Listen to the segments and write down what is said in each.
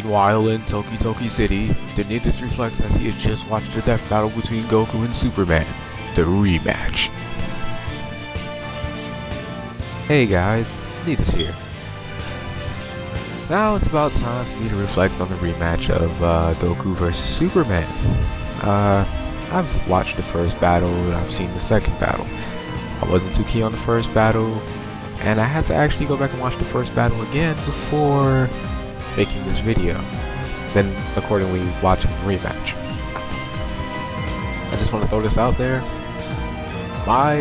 Meanwhile, in Toki Toki City, the Nidus reflects as he has just watched a death battle between Goku and Superman, the rematch. Hey guys, Nidus here. Now it's about time for me to reflect on the rematch of Goku vs. Superman. I've watched the first battle and I've seen the second battle. I wasn't too keen on the first battle, and I had to actually go back and watch the first battle again before making this video, then accordingly watching the rematch. I just want to throw this out there. My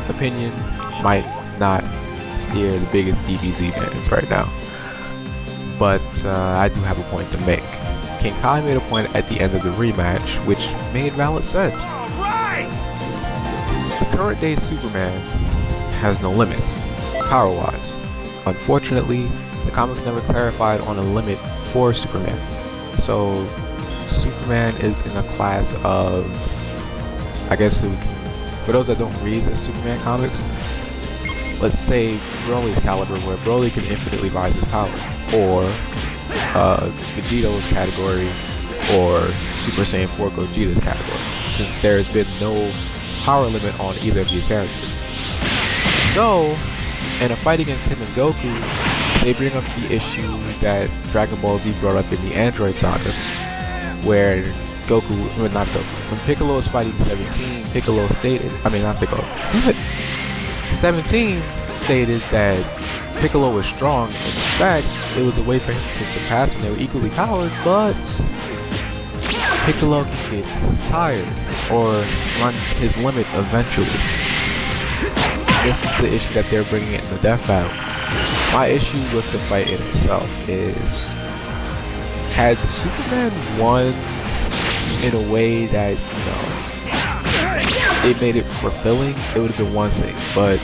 opinion might not steer the biggest DBZ fans right now, but I do have a point to make. King Kai made a point at the end of the rematch which made valid sense. The current day Superman has no limits, power-wise. Unfortunately, the comics never clarified on a limit for Superman. So, Superman is in a class of, I guess, for those that don't read the Superman comics, let's say Broly's caliber, where Broly can infinitely rise his power, or Vegeto's category, or Super Saiyan 4 Gogeta's category, since there has been no power limit on either of these characters. So, in a fight against him and Goku, they bring up the issue that Dragon Ball Z brought up in the Android saga, where Goku, well, not Goku, when Piccolo was fighting 17, Piccolo stated, I mean not Piccolo, 17 stated that Piccolo was strong, and in fact, it was a way for him to surpass when they were equally powered, but Piccolo can get tired, or run his limit eventually. This is the issue that they're bringing in the death battle. My issue with the fight in itself is, had Superman won in a way that, you know, it made it fulfilling, it would have been one thing. But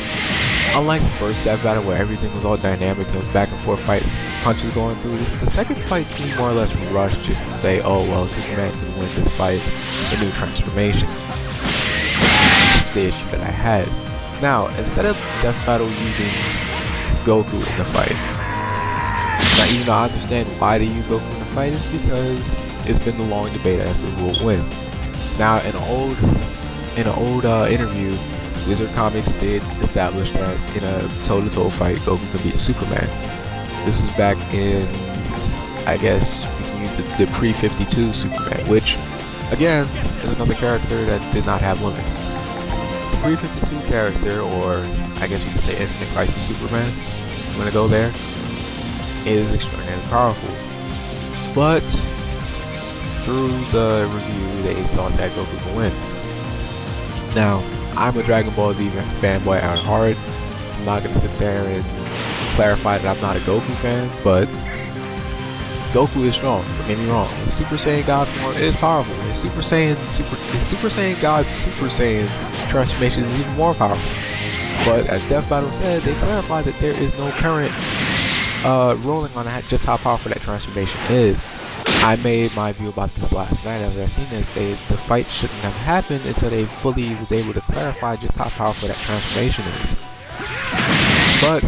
unlike the first death battle where everything was all dynamic and it was back and forth fight, punches going through, the second fight seemed more or less rushed just to say, oh well, Superman can win this fight, a new transformation. That's the issue that I had. Now, instead of death battle using Goku in the fight, now even though I understand why they use Goku in the fight, is because it's been the long debate as to who will win. Now, in an old interview, Wizard Comics did establish that in a toe-to-toe fight, Goku can beat Superman. This was back in, I guess we can use the pre-52 Superman, which, again, is another character that did not have limits. The pre-52 character, or I guess you could say Infinite Crisis Superman, I'm gonna go there, is extraordinarily powerful. But through the review, they thought that Goku could win. Now, I'm a Dragon Ball Z fanboy at heart. I'm not gonna sit there and clarify that I'm not a Goku fan, but Goku is strong, don't get me wrong. The Super Saiyan God form is powerful. The Super Saiyan God's Super Saiyan transformation is even more powerful. But as Death Battle said, they clarified that there is no current ruling on just how powerful that transformation is. I made my view about this last night after I seen this. The fight shouldn't have happened until they fully was able to clarify just how powerful that transformation is. But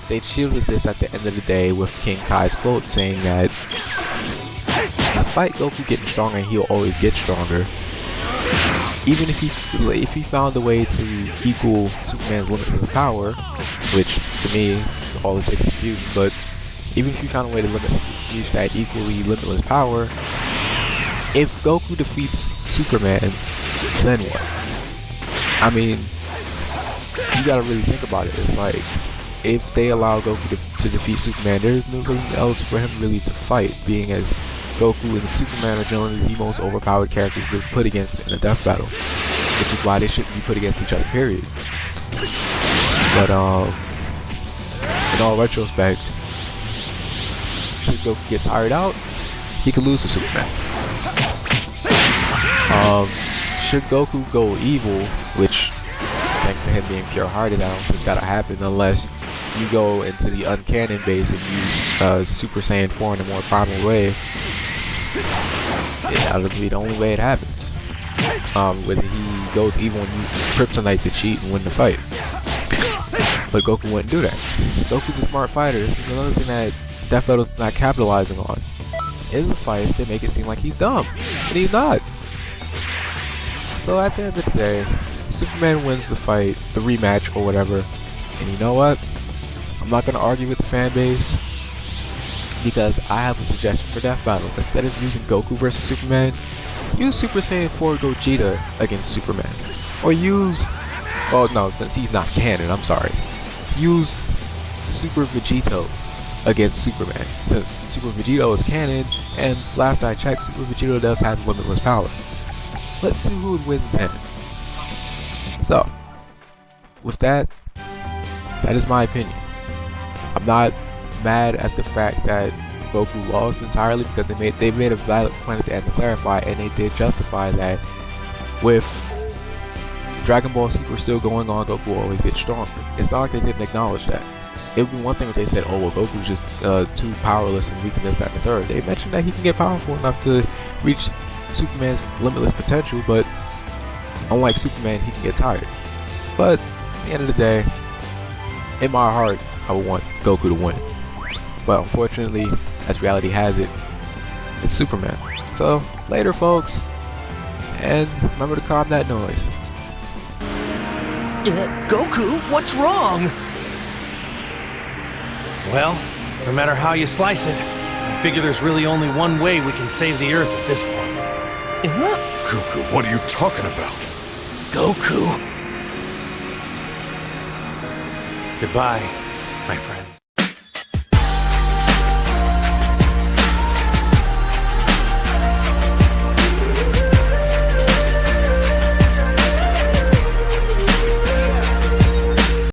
they shielded this at the end of the day with King Kai's quote saying that despite Goku getting stronger, he'll always get stronger. Even if he found a way to equal Superman's limitless power, which to me is all it takes is youth, but even if he found a way to reach that equally limitless power, if Goku defeats Superman, then what? I mean, you gotta really think about it. It's like, if they allow Goku to defeat Superman, there's nothing else for him really to fight, being as Goku and Superman are generally the most overpowered characters to put against in a death battle, which is why they shouldn't be put against each other, period. But in all retrospect, should Goku get tired out, he could lose to Superman. Should Goku go evil, which thanks to him being pure-hearted, I don't think that'll happen unless you go into the uncanon base and use Super Saiyan 4 in a more primal way. That'll be the only way it happens. Whether he goes evil and uses Kryptonite to cheat and win the fight. But Goku wouldn't do that. Goku's a smart fighter. This is another thing that Death Battle's not capitalizing on. in the fights, they make it seem like he's dumb, and he's not. So at the end of the day, Superman wins the fight, the rematch or whatever, and you know what? I'm not going to argue with the fan base, because I have a suggestion for Death Battle. Instead of using Goku versus Superman, use Super Saiyan 4 Gogeta against Superman. Or use, oh no, since he's not canon, I'm sorry. Use Super Vegito against Superman, since Super Vegito is canon, and last I checked, Super Vegito does have limitless power. Let's see who would win then. So, with that, that is my opinion. I'm not mad at the fact that Goku lost entirely, because they made a valid point at the end to clarify, and they did justify that with Dragon Ball Super still going on, Goku will always get stronger. It's not like they didn't acknowledge that. It would be one thing if they said, oh well, Goku's just too powerless and weak and this, that, and the third. They mentioned that he can get powerful enough to reach Superman's limitless potential, but unlike Superman, he can get tired. But at the end of the day, in my heart, I would want Goku to win. But unfortunately, as reality has it, it's Superman. So, later folks, and remember to calm that noise. Goku, what's wrong? Well, no matter how you slice it, I figure there's really only one way we can save the Earth at this point. Goku, what are you talking about? Goku! Goodbye, my friends.